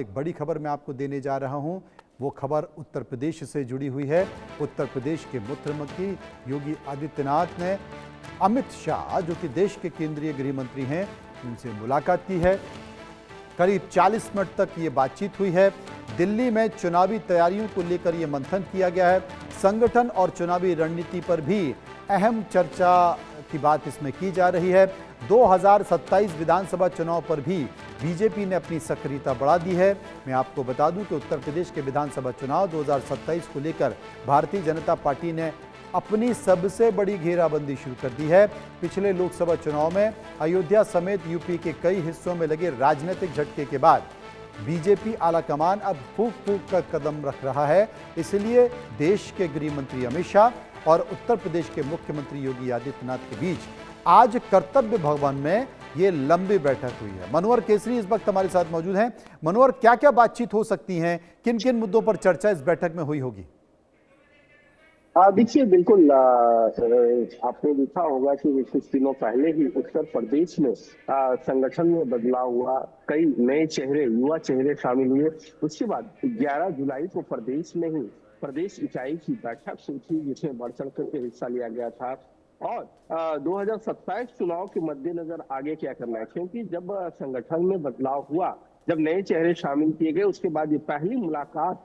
एक बड़ी खबर मैं आपको देने जा रहा हूं। वो खबर उत्तर प्रदेश से जुड़ी हुई है। उत्तर प्रदेश के मुख्यमंत्री योगी आदित्यनाथ ने अमित शाह, जो कि देश के केंद्रीय गृह मंत्री हैं, उनसे मुलाकात की है। करीब 40 मिनट तक ये बातचीत हुई है। दिल्ली में चुनावी तैयारियों को लेकर ये मंथन किया गया है। संगठन और चुनावी रणनीति पर भी अहम चर्चा की बात इसमें की जा रही है। 2027 विधानसभा चुनाव पर भी बीजेपी ने अपनी सक्रियता बढ़ा दी है। मैं आपको बता दूं कि उत्तर प्रदेश के विधानसभा चुनाव 2027 को लेकर भारतीय जनता पार्टी ने अपनी सबसे बड़ी घेराबंदी शुरू कर दी है। पिछले लोकसभा चुनाव में अयोध्या समेत यूपी के कई हिस्सों में लगे राजनीतिक झटके के बाद बीजेपी आलाकमान अब फूंक फूंक कर कदम रख रहा है। इसलिए देश के गृह मंत्री अमित शाह और उत्तर प्रदेश के मुख्यमंत्री योगी आदित्यनाथ के बीच आज कर्तव्य भवन में ये लंबी बैठक हुई है। मनोहर केसरी इस वक्त हमारे साथ मौजूद हैं। मनोहर, क्या क्या बातचीत हो सकती है, किन किन मुद्दों पर चर्चा इस बैठक में हुई होगी? देखिए, बिल्कुल आपने देखा होगा कि कुछ दिनों पहले ही उत्तर प्रदेश में संगठन में बदलाव हुआ, कई नए चेहरे, युवा चेहरे शामिल हुए। उसके बाद 11 जुलाई को प्रदेश में ही प्रदेश इकाई की बैठक हुई थी, जिसमें बढ़ चढ़ करके हिस्सा लिया गया था। और 2027 चुनाव के मद्देनजर आगे क्या करना है, क्योंकि जब संगठन में बदलाव हुआ, जब नए चेहरे शामिल किए गए, उसके बाद ये पहली मुलाकात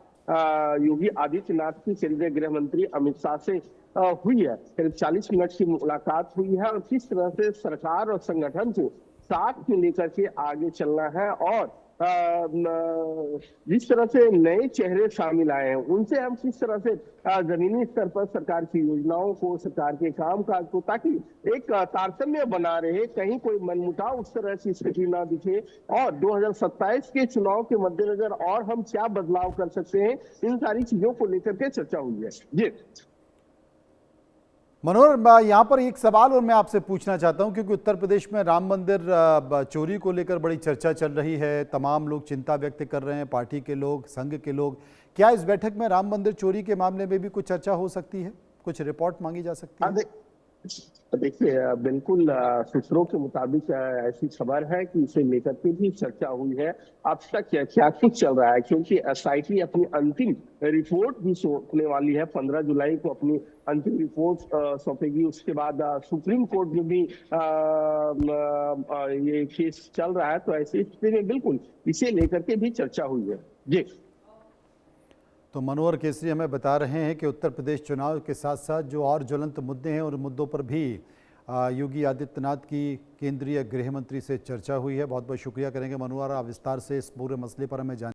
योगी आदित्यनाथ की केंद्रीय गृह मंत्री अमित शाह से हुई है। करीब 40 मिनट की मुलाकात हुई है और किस तरह से सरकार और संगठन को साथ में लेकर के आगे चलना है और जिस तरह से नए चेहरे शामिल आए हैं, उनसे हम किस तरह से जमीनी स्तर पर सरकार की योजनाओं को, सरकार के कामकाज को, ताकि एक तारतम्य बना रहे, कहीं कोई मनमुटाव उस तरह की स्थिति ना दिखे, और 2027 के चुनाव के मद्देनजर और हम क्या बदलाव कर सकते हैं, इन सारी चीजों को लेकर के चर्चा हुई है। जी मनोहर, यहाँ पर एक सवाल और मैं आपसे पूछना चाहता हूँ, क्योंकि उत्तर प्रदेश में राम मंदिर चोरी को लेकर बड़ी चर्चा चल रही है। तमाम लोग चिंता व्यक्त कर रहे हैं, पार्टी के लोग, संघ के लोग। क्या इस बैठक में राम मंदिर चोरी के मामले में भी कुछ चर्चा हो सकती है, कुछ रिपोर्ट मांगी जा सकती है? देखिए, बिल्कुल सूत्रों के मुताबिक ऐसी खबर है कि इसे लेकर के भी चर्चा हुई है। अब तक क्या कुछ चल रहा है, क्योंकि एसआईटी अपनी अंतिम रिपोर्ट भी सौंपने वाली है। 15 जुलाई को अपनी अंतिम रिपोर्ट सौंपेगी। उसके बाद सुप्रीम कोर्ट में भी ये केस चल रहा है, तो ऐसी स्थिति में बिल्कुल इसे लेकर के भी चर्चा हुई है। जी तो मनोहर केसरी हमें बता रहे हैं कि उत्तर प्रदेश चुनाव के साथ साथ जो और ज्वलंत मुद्दे हैं, उन मुद्दों पर भी योगी आदित्यनाथ की केंद्रीय गृह मंत्री से चर्चा हुई है। बहुत बहुत शुक्रिया करेंगे मनोहर, आप विस्तार से इस पूरे मसले पर हमें